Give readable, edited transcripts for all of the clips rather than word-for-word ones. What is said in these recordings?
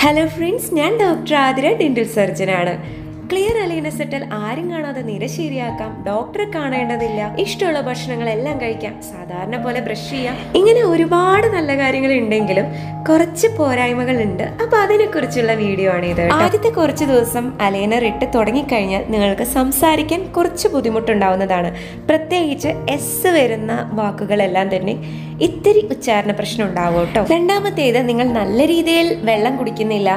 Hello friends, ഞാൻ doctor Athira, dental സർജനാണ്. Clear aligner സെറ്റൽ ആരും കാണാതെ നിര ശരിയാക്കാം, ഡോക്ടറെ കാണേണ്ടതില്ല, ഇഷ്ടമുള്ള ഭക്ഷണങ്ങളെല്ലാം കഴിക്കാം, സാധാരണ പോലെ ബ്രഷ് ചെയ്യാം. ഇങ്ങനെ ഒരുപാട് നല്ല കാര്യങ്ങൾ ഉണ്ടെങ്കിലും കുറച്ച് പോരായ്മകൾ ഉണ്ട്. അപ്പൊ അതിനെക്കുറിച്ചുള്ള വീഡിയോ ആണ് ഇത്. ആദ്യത്തെ കുറച്ച് ദിവസം അലൈനർ ഇട്ട് തുടങ്ങിക്കഴിഞ്ഞാൽ നിങ്ങൾക്ക് സംസാരിക്കാൻ കുറച്ച് ബുദ്ധിമുട്ടുണ്ടാവുന്നതാണ്. പ്രത്യേകിച്ച് എസ് വരുന്ന വാക്കുകളെല്ലാം തന്നെ ഇത്തിരി ഉച്ചാരണ പ്രശ്നം ഉണ്ടാവും കേട്ടോ. രണ്ടാമത്തേത്, നിങ്ങൾ നല്ല രീതിയിൽ വെള്ളം കുടിക്കുന്നില്ല,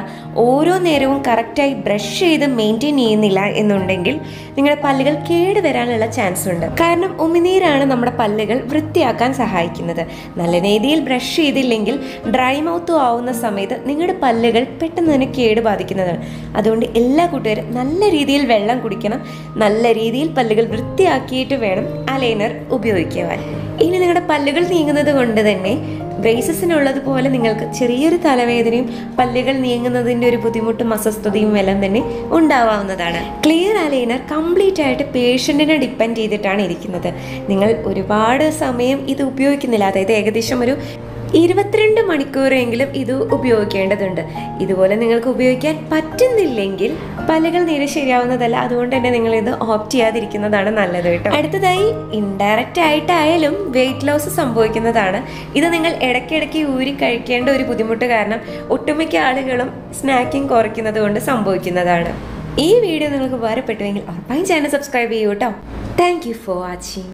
ഓരോ നേരവും കറക്റ്റായി ബ്രഷ് ചെയ്ത് മെയിൻറ്റെയിൻ ചെയ്യുന്നില്ല എന്നുണ്ടെങ്കിൽ നിങ്ങളുടെ പല്ലുകൾ കേട് വരാനുള്ള ചാൻസ് ഉണ്ട്. കാരണം ഉമിനീരാണ് നമ്മുടെ പല്ലുകൾ വൃത്തിയാക്കാൻ സഹായിക്കുന്നത്. നല്ല രീതിയിൽ ബ്രഷ് ചെയ്തില്ലെങ്കിൽ ഡ്രൈ മൗത്തും ആവുന്ന സമയത്ത് നിങ്ങളുടെ പല്ലുകൾ പെട്ടെന്ന് തന്നെ കേട് ബാധിക്കുന്നതാണ്. അതുകൊണ്ട് എല്ലാ കൂട്ടുകാരും നല്ല രീതിയിൽ വെള്ളം കുടിക്കണം, നല്ല രീതിയിൽ പല്ലുകൾ വൃത്തിയാക്കിയിട്ട് വേണം അലൈനർ ഉപയോഗിക്കുവാൻ. ഇനി നിങ്ങളുടെ പല്ലുകൾ നീങ്ങുന്നത് കൊണ്ട് തന്നെ ബ്രേസസിനുള്ളതുപോലെ നിങ്ങൾക്ക് ചെറിയൊരു തലവേദനയും പല്ലുകൾ നീങ്ങുന്നതിൻ്റെ ഒരു ബുദ്ധിമുട്ടും അസ്വസ്ഥതയും എല്ലാം തന്നെ ഉണ്ടാവാവുന്നതാണ്. ക്ലിയർ അലൈനർ കംപ്ലീറ്റ് ആയിട്ട് പേഷ്യൻറ്റിനെ ഡിപ്പെൻഡ് ചെയ്തിട്ടാണ് ഇരിക്കുന്നത്. നിങ്ങൾ ഒരുപാട് സമയം ഇത് ഉപയോഗിക്കുന്നില്ല, അതായത് ഏകദേശം ഒരു 22 മണിക്കൂറെങ്കിലും ഇത് ഉപയോഗിക്കേണ്ടതുണ്ട്. ഇതുപോലെ നിങ്ങൾക്ക് ഉപയോഗിക്കാൻ പറ്റുന്നില്ലെങ്കിൽ പല്ലുകൾ നീര് ശരിയാവുന്നതല്ല. അതുകൊണ്ട് തന്നെ നിങ്ങൾ ഇത് ഓപ്റ്റ് ചെയ്യാതിരിക്കുന്നതാണ് നല്ലത് കേട്ടോ. അടുത്തതായി, ഇൻഡയറക്റ്റ് ആയിട്ടായാലും വെയിറ്റ് ലോസ് സംഭവിക്കുന്നതാണ്. ഇത് നിങ്ങൾ ഇടയ്ക്കിടയ്ക്ക് ഊരി കഴിക്കേണ്ട ഒരു ബുദ്ധിമുട്ട് കാരണം ഒട്ടുമിക്ക ആളുകളും സ്നാക്കിങ് കുറയ്ക്കുന്നത് കൊണ്ട് സംഭവിക്കുന്നതാണ്. ഈ വീഡിയോ നിങ്ങൾക്ക് ഉപകാരപ്പെട്ടുവെങ്കിൽ ഉറപ്പായും ചാനൽ സബ്സ്ക്രൈബ് ചെയ്യൂ കേട്ടോ. Thank you for watching.